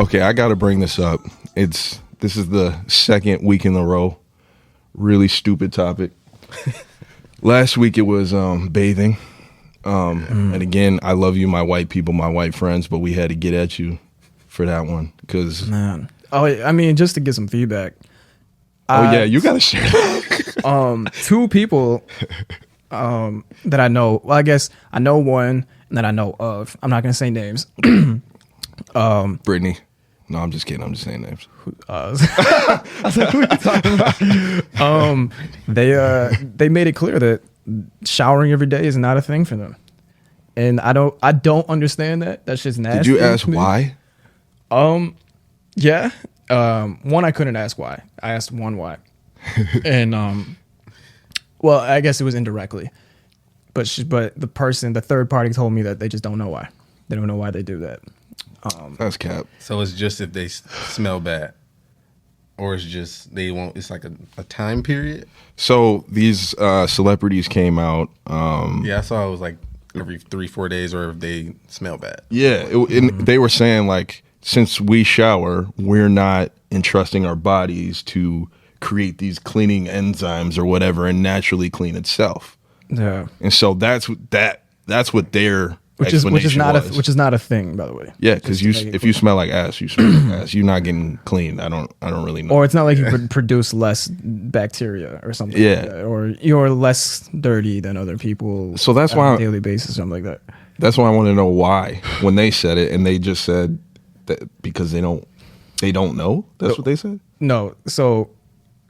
Okay, I got to bring this up. This is the second week in a row. Really stupid topic. Last week it was bathing. And again, I love you, my white people, my white friends, but we had to get at you for that one because. Man. Oh, I mean, just to get some feedback. Yeah, you got to share that. 2 people that I know. Well, I guess I know one that I know of. I'm not gonna say names. Brittany. No, I'm just kidding. I'm just saying names. I was like, who are you talking about? They made it clear that showering every day is not a thing for them, and I don't understand that. That's just nasty. Did you ask why? Yeah. One, I couldn't ask why. I asked one why, and well, I guess it was indirectly, but the third party told me that they just don't know why. They don't know why they do that. That's cap. So it's just if they smell bad, or it's just they won't. It's like a time period. So these celebrities came out. Yeah, I saw it was like every 3-4 days, or if they smell bad. Yeah, they were saying like since we shower, we're not entrusting our bodies to create these cleaning enzymes or whatever and naturally clean itself. Yeah, and so that's what their which is not a thing, by the way. Yeah, because if you smell like ass, you smell like ass. You're not getting clean. I don't really know. Or it's not like you produce less bacteria or something. Yeah, like that. Or you're less dirty than other people. So that's why on a daily basis, something like that. That's why I want to know why when they said it, and they just said that because they don't know. That's what they said. No, so.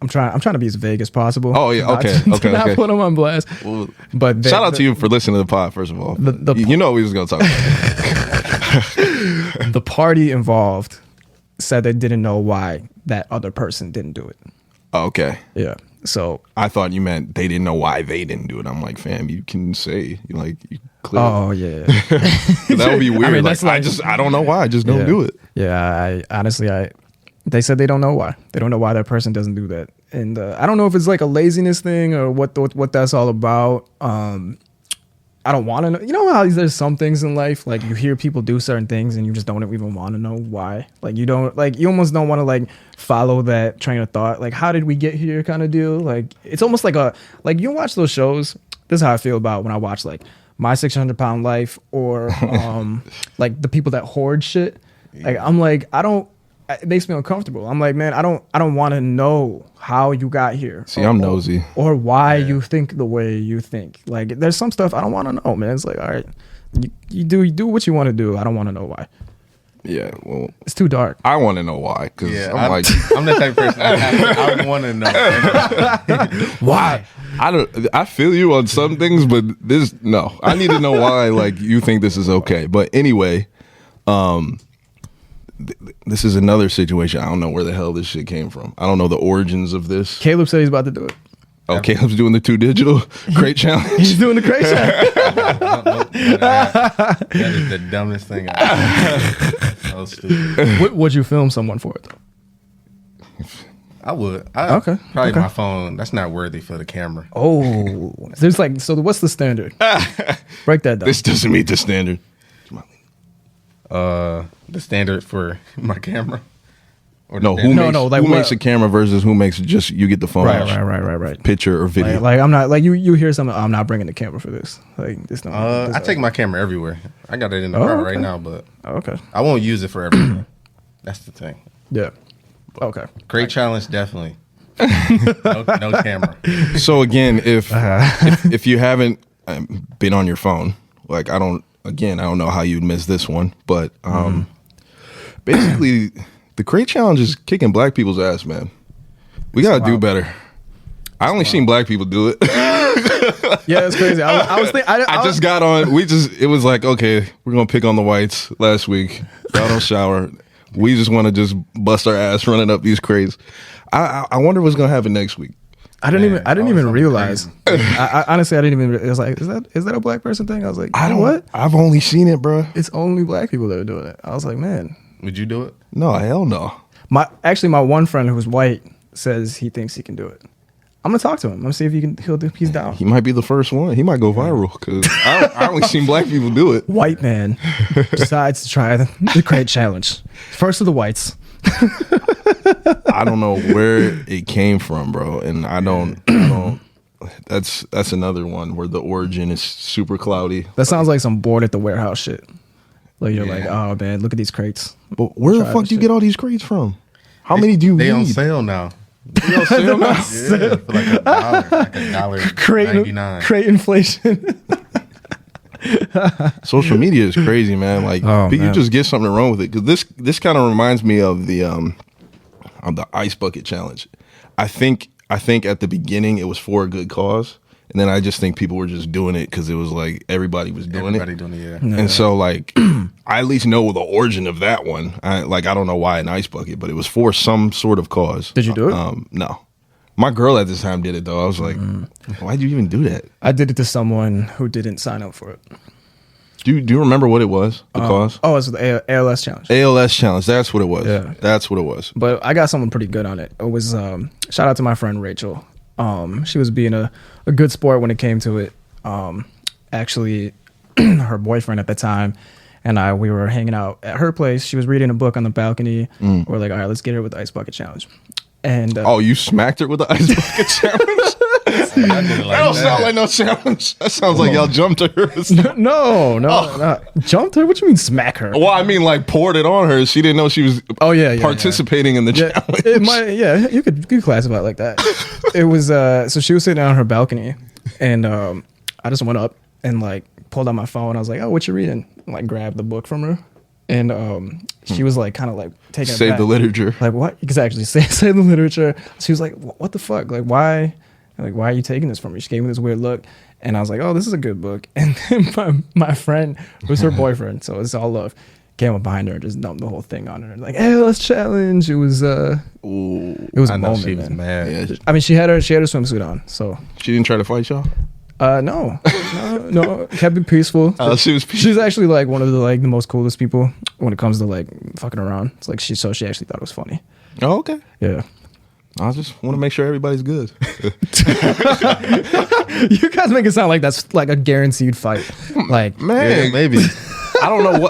I'm trying to be as vague as possible. Oh yeah, okay. Not put them on blast. Well, but shout out to you for listening to the pod. First of all, you know we was gonna talk about it. The party involved said they didn't know why that other person didn't do it. Okay. Yeah. So I thought you meant they didn't know why they didn't do it. I'm like, fam, you can say you clear. Oh yeah. That would be weird. I mean, I don't know why. I just don't do it. Yeah. They said they don't know why. They don't know why that person doesn't do that. And I don't know if it's like a laziness thing or what that's all about. I don't want to know. You know how there's some things in life, like you hear people do certain things and you just don't even want to know why. Like you almost don't want to like follow that train of thought. Like, how did we get here kind of deal? Like, it's almost like you watch those shows. This is how I feel about when I watch like My 600 Pound Life or like the people that hoard shit. Like, I'm like, it makes me uncomfortable. I'm like, man, I don't want to know how you got here. See, I'm nosy. Or why you think the way you think. Like, there's some stuff I don't want to know, man. It's like, all right, you do what you want to do. I don't want to know why. Yeah, well, it's too dark. I want to know why because I'm the type of person I want to know why. I feel you on some things, but no. I need to know why. Like, you think this is okay, but anyway, this is another situation. I don't know where the hell this shit came from. I don't know the origins of this. Caleb said he's about to do it. Oh, Caleb's doing the 2 digital crate challenge. He's doing the crate challenge. That is the dumbest thing so stupid. Would you film someone for it, though? I would. Okay. Probably my phone. That's not worthy for the camera. Oh. There's like, so what's the standard? Break that down. This doesn't meet the standard. The standard for my camera. Or who makes a camera versus who makes just you get the phone, right, picture or video. Like I'm not like you hear something. I'm not bringing the camera for this. Like this. I take my camera everywhere. I got it in the car right now, but I won't use it for everything. That's the thing. Yeah. Okay. Great challenge, definitely. No camera. So again, if you haven't been on your phone, like I don't know how you'd miss this one, but basically the crate challenge is kicking black people's ass, man. We gotta do better. I only seen black people do it. Yeah, it's crazy. I was thinking. I just got on. It was like, okay, we're gonna pick on the whites last week. Y'all don't shower. We just want to just bust our ass running up these crates. I wonder what's gonna happen next week. I didn't even realize. I honestly, I didn't even. It was like, is that a black person thing? I was like, what? I've only seen it, bro. It's only black people that are doing it. I was like, man, would you do it? No, hell no. My one friend who's white says he thinks he can do it. I'm gonna talk to him. I'm gonna see if he's down. He might be the first one. He might go viral because I only seen black people do it. White man decides to try the crate challenge. First of the whites. I don't know where it came from, bro, and I don't. That's another one where the origin is super cloudy. That sounds like some bored at the warehouse shit. Like you're like, oh man, look at these crates. But where the fuck do you get all these crates from? How many do you need? They on sale now. They on sale now? Yeah, for like $1, $1.99. Crate inflation. Social media is crazy, man. Like you just get something wrong with it. Because this kind of reminds me of the ice bucket challenge. I think at the beginning it was for a good cause, and then I just think people were just doing it because it was like everybody was doing it. Yeah. And so like I at least know the origin of that one. I don't know why an ice bucket, but it was for some sort of cause. Did you do it? No. My girl at this time did it though. I was like, why'd you even do that? I did it to someone who didn't sign up for it. Do you remember what it was? The cause? Oh, it's the ALS challenge. ALS challenge. That's what it was. Yeah. That's what it was. But I got someone pretty good on it. It was shout out to my friend Rachel. She was being a good sport when it came to it. Actually, her boyfriend at the time and we were hanging out at her place. She was reading a book on the balcony. We're like, all right, let's get her with the ice bucket challenge. And you smacked her with the ice bucket challenge? That don't sound like no challenge. That sounds like y'all jumped her. No. Jumped her? What you mean smack her? Well, I mean like poured it on her. She didn't know she was participating in the challenge. It might, you could classify it like that. It was so she was sitting on her balcony and I just went up and like pulled out my phone. I was like, oh, what you reading? And, like grabbed the book from her. And she was like kind of like taking save the literature. Like what? Exactly. Save the literature. She was like, what the fuck? Like why are you taking this from me? She gave me this weird look. And I was like, oh, this is a good book. And then my friend was her boyfriend. So it's all love. Came up behind her and just dumped the whole thing on her. Like, hey, let's challenge. It was a moment. She was mad. Yeah. I mean, she had her swimsuit on. So she didn't try to fight y'all? No, kept it peaceful. She was peaceful. She's actually like one of the most coolest people when it comes to like fucking around. It's like she actually thought it was funny. Oh, okay. Yeah. I just want to make sure everybody's good. You guys make it sound like that's like a guaranteed fight. Like, man, yeah, maybe. I don't know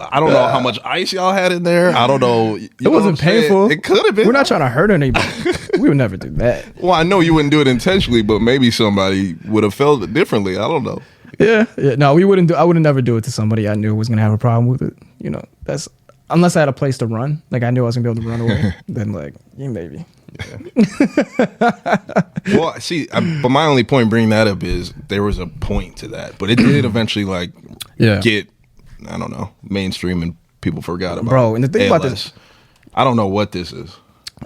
how much ice y'all had in there. I don't know. It wasn't painful. It could have been. We're not trying to hurt anybody. We would never do that. Well, I know you wouldn't do it intentionally, but maybe somebody would have felt it differently. I don't know. Yeah. No, we wouldn't I would never do it to somebody I knew was gonna have a problem with it. You know, that's unless I had a place to run. Like I knew I was gonna be able to run away. Then like, maybe. Yeah. Well, see, but my only point bringing that up is there was a point to that, but it did eventually like get, I don't know, mainstream and people forgot about it. Bro, and the thing about this, I don't know what this is.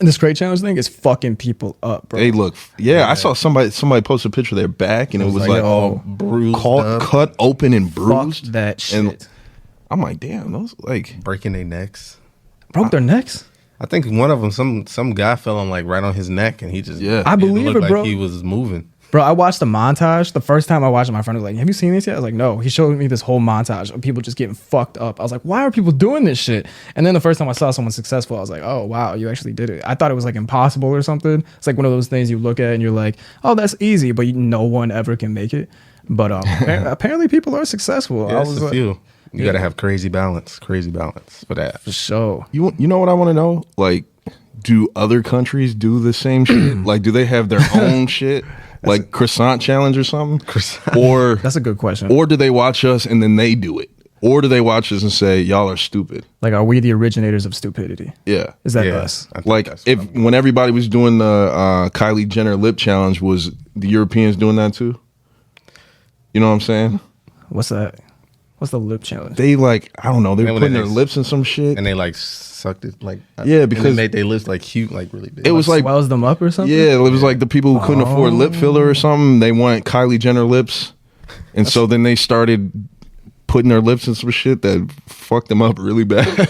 And this crate challenge thing is fucking people up, bro. They look, I saw somebody post a picture of their back and it was like all bruised, cut open and bruised. Fuck that shit. And I'm like, damn, those like breaking their necks. Broke their necks? I think one of them, some guy fell on like right on his neck, and he just I believe it, bro. Like he was moving. Bro, I watched the montage. The first time I watched it, my friend was like, have you seen this yet? I was like, no. He showed me this whole montage of people just getting fucked up. I was like, why are people doing this shit? And then the first time I saw someone successful, I was like, oh, wow, you actually did it. I thought it was like impossible or something. It's like one of those things you look at and you're like, oh, that's easy, but no one ever can make it. But apparently people are successful. Yeah, that's a few. You got to have crazy balance for that. For sure. You know what I want to know? Like, do other countries do the same shit? Like, do they have their own shit? Like croissant challenge or something? Or that's a good question. Or do they watch us and then they do it? Or do they watch us and say, y'all are stupid? Like, are we the originators of stupidity? Yeah. Is that us? Like, when everybody was doing the Kylie Jenner lip challenge, was the Europeans doing that too? You know what I'm saying? What's that? What's the lip challenge? They like, I don't know, they were putting their lips in some shit. And they like sucked it like, because they made their lips like cute, like really big. It was like swells them up or something. Yeah, it was like the people who couldn't afford lip filler or something. They want Kylie Jenner lips, and so then they started putting their lips in some shit that fucked them up really bad.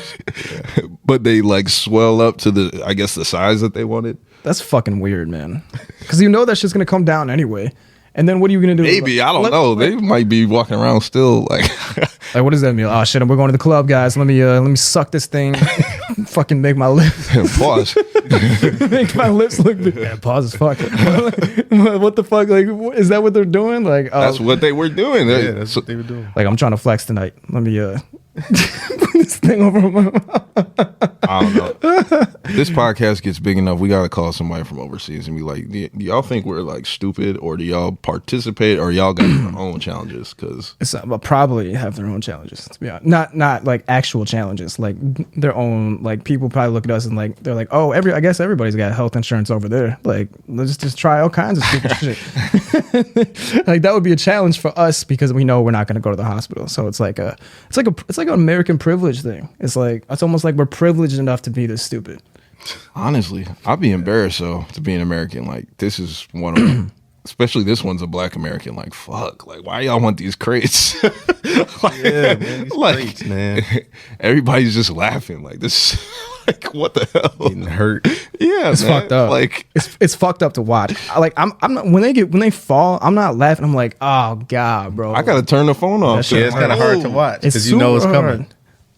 But they like swell up to the size that they wanted. That's fucking weird, man. Because you know that shit's gonna come down anyway. And then what are you gonna do? Maybe I don't know. They might be walking around still like. Like, what does that mean? Oh shit, we're going to the club, guys. Let me suck this thing. Fucking make my lips. Pause. Make my lips look big. Yeah, pause as fuck. What the fuck? Like, is that what they're doing? Like, that's what they were doing. Yeah, that's what they were doing. Like, I'm trying to flex tonight. Let me put this thing over my mouth. I don't know. This podcast gets big enough. We gotta call somebody from overseas and be like, do y'all think we're like stupid, or do y'all participate, or y'all got your own challenges? Because probably have their own challenges. To be honest, not like actual challenges, like their own. Like people probably look at us and like they're like, oh, I guess everybody's got health insurance over there. Like let's just try all kinds of stupid shit. Like that would be a challenge for us because we know we're not going to go to the hospital. So it's like an American privilege thing. It's almost like we're privileged enough to be this stupid. Honestly, I'd be embarrassed though to be an American. Like this is one of them. Especially this one's a Black American. Like fuck. Like why y'all want these crates? Like, yeah, man. These crates, man. Everybody's just laughing. Like this. Like what the hell? Getting hurt. Yeah, it's fucked up. Like it's fucked up to watch. Like I'm not, when they fall, I'm not laughing. I'm like, oh god, bro. I gotta turn the phone off. Yeah, it's kind of hard to watch because you know it's coming. Hard.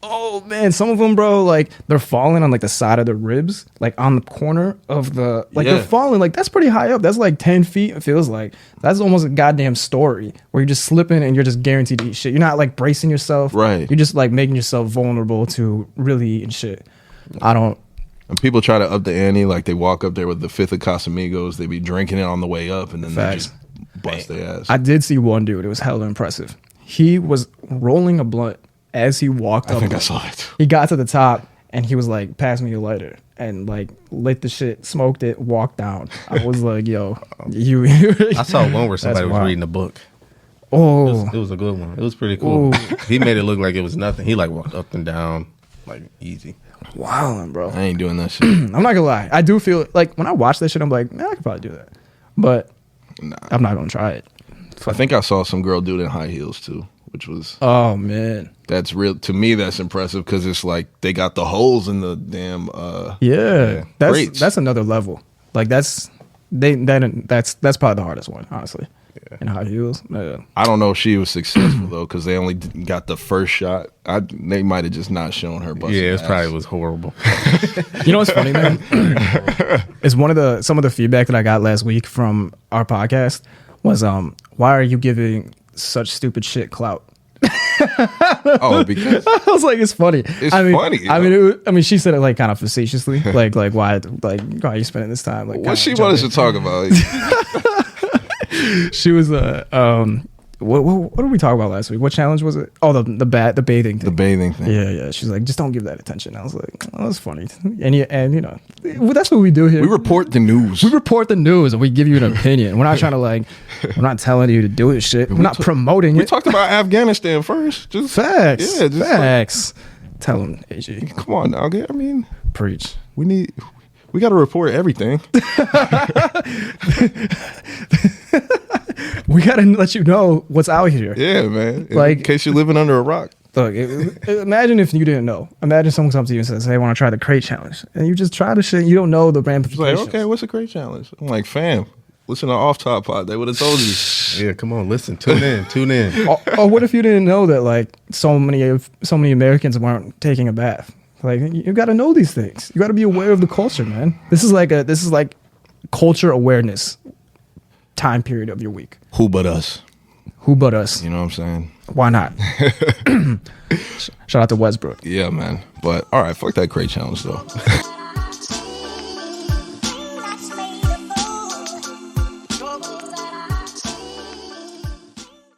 Oh man, some of them, bro, like they're falling on like the side of the ribs, like on the corner of the, like they're falling, like that's pretty high up. That's like 10 feet. It feels like that's almost a goddamn story where you're just slipping and you're just guaranteed to eat shit. You're not like bracing yourself, right? You're just like making yourself vulnerable to really eating shit. I don't. And people try to up the ante, like they walk up there with the fifth of Casamigos, they be drinking it on the way up, and then they just bust their ass. I did see one dude. It was hella impressive. He was rolling a blunt as he walked up. I think I saw it. He got to the top and he was like, pass me a lighter, and like lit the shit, smoked it, walked down. I was like, yo, you. I saw one where somebody was reading a book. Oh, it was a good one. It was pretty cool. He made it look like it was nothing. He like walked up and down like easy. Wow, bro. I ain't doing that shit. I'm not gonna lie. I do feel like when I watch that shit, I'm like, man, I could probably do that. But I'm not gonna try it. I think I saw some girl do it in high heels too, which was, oh man, that's real to me. That's impressive because it's like they got the holes in the damn that's another level. Like that's probably the hardest one, honestly. In high heels. I don't know if she was successful though, because they only got the first shot. They might have just not shown her. Yeah, it probably was horrible. You know what's funny, man? Is some of the feedback that I got last week from our podcast was, why are you giving such stupid shit clout? Oh, because I was like, it's funny. It's funny. I mean, she said it like kind of facetiously, like why are you spending this time? Like, what she wanted to talk about? She was what did we talk about last week? What challenge was it? Oh, the bathing thing. The bathing thing. Yeah. She's like, just don't give that attention. I was like, oh, that's funny. And you know, that's what we do here. We report the news. We report the news and we give you an opinion. We're not trying to we're not telling you to do this shit. We're not promoting it. We talked about Afghanistan first. Just facts. Yeah, just facts. Tell them, AG. Come on now. I mean, preach. We got to report everything. We got to let you know what's out here. Yeah, man. In case you're living under a rock. Look, imagine if you didn't know. Imagine someone comes to you and says, hey, I want to try the crate challenge. And you just try the shit. You don't know the ramifications. Like, okay, what's a crate challenge? I'm like, fam, listen to Off Top Pod. They would have told you. Yeah, come on, listen. Tune in. Or what if you didn't know that so many Americans weren't taking a bath? Like, you got to know these things. You got to be aware of the culture, man. This is like culture awareness time period of your week. Who but us? Who but us? You know what I'm saying? Why not? Shout out to Westbrook. Yeah, man. But all right, fuck that crate challenge though.